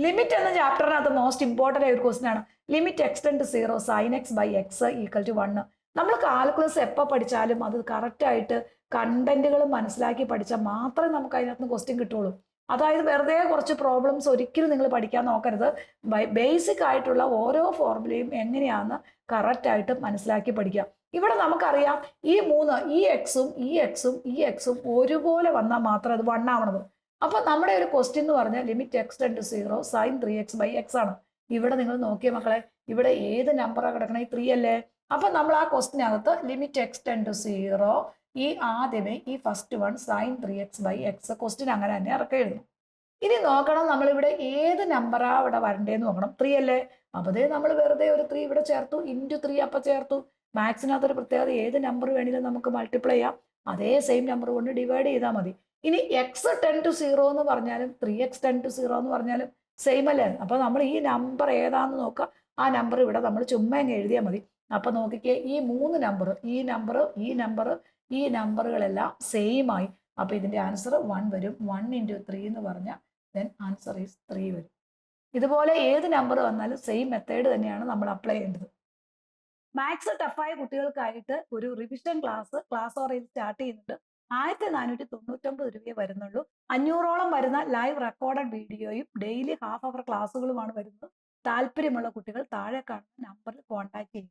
Limit എന്ന ചാപ്റ്ററിനകത്ത് most important ആയ ഒരു ക്വസ്റ്റൻ ആണ്. Limit extend to 0 sine x by x equal to 1. നമ്മൾ കാൽക്കുലസ് എപ്പോൾ പഠിച്ചാലും അത് കറക്റ്റായിട്ട് കണ്ടന്റുകൾ മനസ്സിലാക്കി പഠിച്ചാൽ മാത്രമേ നമുക്ക് അതിനകത്ത് ക്വസ്റ്റ്യൻ കിട്ടുള്ളൂ. അതായത് വെറുതെ കുറച്ച് പ്രോബ്ലംസ് ഒരിക്കലും നിങ്ങൾ പഠിക്കാൻ നോക്കരുത്. ബേസിക് ആയിട്ടുള്ള ഓരോ ഫോർമുലയും എങ്ങനെയാണെന്ന് കറക്റ്റായിട്ട് മനസ്സിലാക്കി പഠിക്കാം. ഇവിടെ നമുക്കറിയാം ഈ മൂന്ന് ഈ എക്സും ഈ എക്സും ഈ എക്സും ഒരുപോലെ വന്നാൽ മാത്രമേ അത് 1 ആവണത്. അപ്പൊ നമ്മുടെ ഒരു ക്വസ്റ്റ്യൻ എന്ന് പറഞ്ഞാൽ limit X tend to 0 sine 3x by x ആണ്. ഇവിടെ നിങ്ങൾ നോക്കിയ മക്കളെ, ഇവിടെ ഏത് നമ്പറാണ് കിടക്കണേ? 3 അല്ലേ? അപ്പൊ നമ്മൾ ആ ക്വസ്റ്റിനകത്ത് ലിമിറ്റ് എക്സ് ടെൻഡ് ടു 0 ഈ ആദ്യമേ ഈ first one sine 3x by x question അങ്ങനെ തന്നെ ഇറക്കി എഴുതും. ഇനി നോക്കണം നമ്മളിവിടെ ഏത് നമ്പറാ ഇവിടെ വരണ്ടേന്ന് നോക്കണം. 3 അല്ലേ? അപ്പൊ നമ്മൾ വെറുതെ ഒരു 3 ഇവിടെ ചേർത്തു, ഇൻറ്റു 3 അപ്പൊ ചേർത്തു. മാത്സിനകത്തൊരു പ്രത്യേകത, ഏത് നമ്പർ വേണമെങ്കിലും നമുക്ക് മൾട്ടിപ്ലൈ ചെയ്യാം, അതേ സെയിം നമ്പർ കൊണ്ട് ഡിവൈഡ് ചെയ്താൽ മതി. ഇനി എക്സ് ടെൻ ടു 0 എന്ന് പറഞ്ഞാലും 3x ടെൻ ടു 0 എന്ന് പറഞ്ഞാലും സെയിം അല്ലേ? അപ്പൊ നമ്മൾ ഈ നമ്പർ ഏതാന്ന് നോക്കുക, ആ നമ്പർ ഇവിടെ നമ്മൾ ചുമ്മാ അങ്ങ് എഴുതിയാൽ മതി. അപ്പൊ നോക്കിക്കേ, ഈ 3 നമ്പർ, ഈ നമ്പർ, ഈ നമ്പർ, ഈ നമ്പറുകളെല്ലാം സെയിം ആയി. അപ്പൊ ഇതിന്റെ ആൻസർ 1 വരും. 1 ഇൻറ്റു 3 എന്ന് പറഞ്ഞാൽ ദെൻ ആൻസർ ഈസ് 3 വരും. ഇതുപോലെ ഏത് നമ്പർ വന്നാലും സെയിം മെത്തേഡ് തന്നെയാണ് നമ്മൾ അപ്ലൈ ചെയ്യേണ്ടത്. മാത്സ് ടഫായ കുട്ടികൾക്കായിട്ട് ഒരു റിവിഷൻ ക്ലാസ് ഓറയിൽ സ്റ്റാർട്ട് ചെയ്യുന്നുണ്ട്. 1499 രൂപയെ വരുന്നുള്ളൂ. 500ഓളം വരുന്ന ലൈവ് റെക്കോർഡഡ് വീഡിയോയും ഡെയിലി ഹാഫ് അവർ ക്ലാസ്സുകളുമാണ് വരുന്നത്. താല്പര്യമുള്ള കുട്ടികൾ താഴെ കാണുന്ന നമ്പറിൽ കോൺടാക്ട് ചെയ്യും.